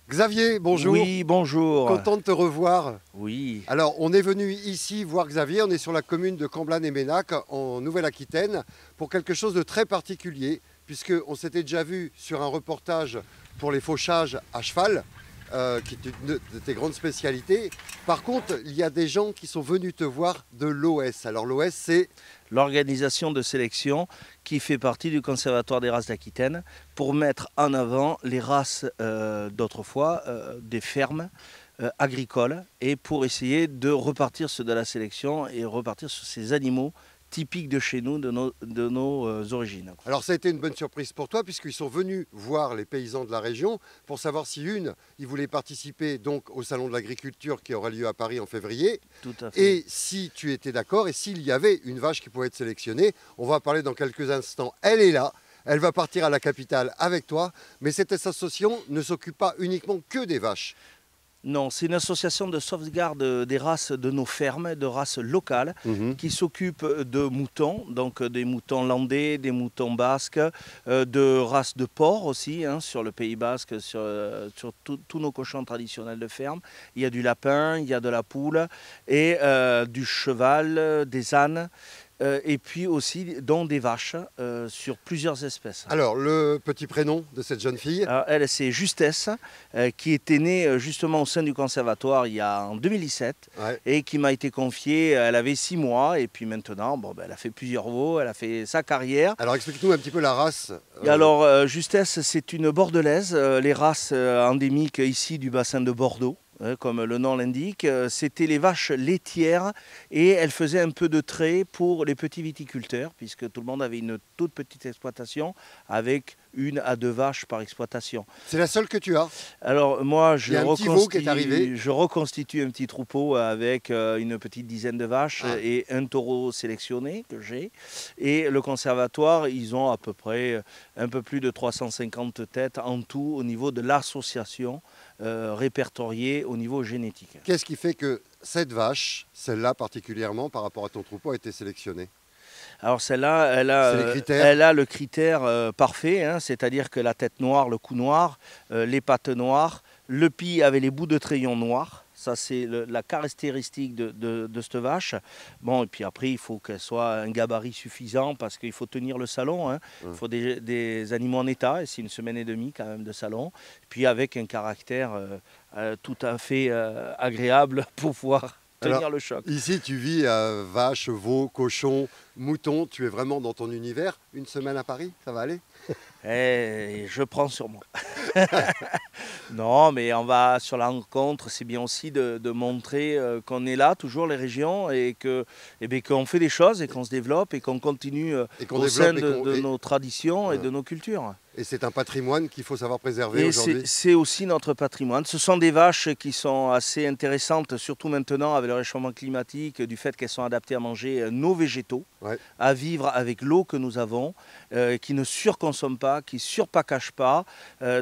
Xavier, bonjour. Oui, bonjour. Content de te revoir. Oui. Alors, on est venu ici voir Xavier. On est sur la commune de Comblanne-et-Ménac, en Nouvelle-Aquitaine, pour quelque chose de très particulier, puisqu'on s'était déjà vu sur un reportage pour les fauchages à cheval, qui est une de tes grandes spécialités. Par contre, il y a des gens qui sont venus te voir de l'OS. Alors, l'OS, c'est... L'organisation de sélection qui fait partie du Conservatoire des races d'Aquitaine pour mettre en avant les races d'autrefois, des fermes agricoles, et pour essayer de repartir sur de la sélection et repartir sur ces animaux typiques de chez nous, de nos origines. Alors ça a été une bonne surprise pour toi puisqu'ils sont venus voir les paysans de la région pour savoir si ils voulaient participer donc au salon de l'agriculture qui aura lieu à Paris en février. Tout à fait. Et si tu étais d'accord et s'il y avait une vache qui pouvait être sélectionnée. On va en parler dans quelques instants. Elle est là, elle va partir à la capitale avec toi, mais cette association ne s'occupe pas uniquement que des vaches. Non, c'est une association de sauvegarde des races de nos fermes, de races locales, qui s'occupe de moutons, donc des moutons landais, des moutons basques, de races de porcs aussi, sur le Pays basque, sur tous nos cochons traditionnels de ferme. Il y a du lapin, il y a de la poule, et du cheval, des ânes. Et puis aussi dans des vaches sur plusieurs espèces. Alors le petit prénom de cette jeune fille? Alors, elle, c'est Justesse, qui était née justement au sein du conservatoire en 2017, Ouais. et qui m'a été confiée. Elle avait 6 mois et puis maintenant elle a fait plusieurs veaux, elle a fait sa carrière. Alors explique-nous un petit peu la race. Et alors Justesse, c'est une bordelaise, les races endémiques ici du bassin de Bordeaux. Comme le nom l'indique, c'était les vaches laitières, et elle faisait un peu de trait pour les petits viticulteurs, puisque tout le monde avait une toute petite exploitation avec 1 à 2 vaches par exploitation. C'est la seule que tu as? Alors moi, Il y a un petit veau qui est arrivé. je reconstitue un petit troupeau avec une petite dizaine de vaches et un taureau sélectionné que j'ai. Et le conservatoire, ils ont à peu près un peu plus de 350 têtes en tout au niveau de l'association, répertoriée au niveau génétique. Qu'est-ce qui fait que cette vache, celle-là particulièrement par rapport à ton troupeau, a été sélectionnée? Alors celle-là, elle a le critère parfait, c'est-à-dire que la tête noire, le cou noir, les pattes noires, le pis avec les bouts de crayon noirs. Ça, c'est la caractéristique de cette vache. Bon, et puis après, il faut qu'elle soit un gabarit suffisant parce qu'il faut tenir le salon. Il faut des animaux en état, et c'est 1 semaine et demie quand même de salon. Puis avec un caractère tout à fait agréable pour pouvoir tenir le choc. Ici, tu vis vache, veau, cochon, mouton. Tu es vraiment dans ton univers. 1 semaine à Paris, ça va aller? Et je prends sur moi. Non, mais on va sur la rencontre. C'est bien aussi de montrer qu'on est là, toujours les régions, et qu'on fait des choses et qu'on se développe et qu'on continue au sein de nos traditions et de nos cultures. Et c'est un patrimoine qu'il faut savoir préserver aujourd'hui. C'est aussi notre patrimoine. Ce sont des vaches qui sont assez intéressantes, surtout maintenant avec le réchauffement climatique, du fait qu'elles sont adaptées à manger nos végétaux, à vivre avec l'eau que nous avons, qui ne surconsomment pas, qui ne surpackagent pas.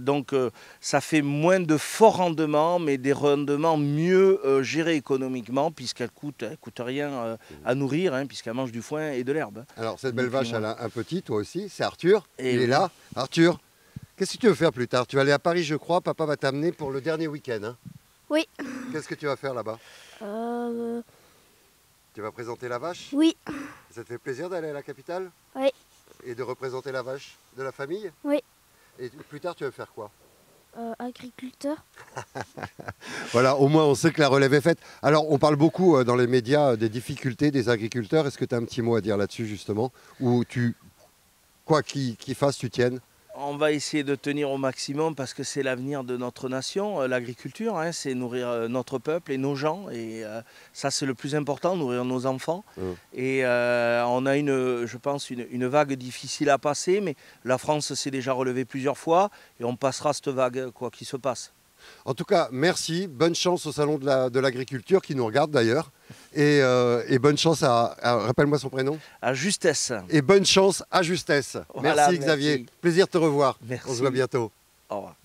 Donc ça fait moins de forts rendements, mais des rendements mieux gérés économiquement, puisqu'elles ne coûtent rien à nourrir, puisqu'elles mangent du foin et de l'herbe. Alors cette belle vache, elle a un petit, toi aussi, c'est Arthur. Il est là. Arthur, qu'est-ce que tu veux faire plus tard? Tu vas aller à Paris, je crois. Papa va t'amener pour le dernier week-end. Oui. Qu'est-ce que tu vas faire là-bas? Tu vas présenter la vache? Oui. Ça te fait plaisir d'aller à la capitale? Oui. Et de représenter la vache de la famille? Oui. Et plus tard, tu vas faire quoi? Agriculteur. Voilà, au moins on sait que la relève est faite. Alors on parle beaucoup dans les médias des difficultés des agriculteurs. Est-ce que tu as un petit mot à dire là-dessus justement? Ou quoi qu'il fasse, tu tiennes? On va essayer de tenir au maximum parce que c'est l'avenir de notre nation. L'agriculture, c'est nourrir notre peuple et nos gens. Et ça, c'est le plus important, nourrir nos enfants. Et on a, je pense, une vague difficile à passer. Mais la France s'est déjà relevée plusieurs fois. Et on passera cette vague, quoi qu'il se passe. En tout cas, merci. Bonne chance au salon de l'agriculture qui nous regarde d'ailleurs. Et bonne chance rappelle-moi son prénom. À Justesse. Et bonne chance à Justesse. Voilà, merci Xavier. Plaisir de te revoir. Merci. On se voit bientôt. Au revoir.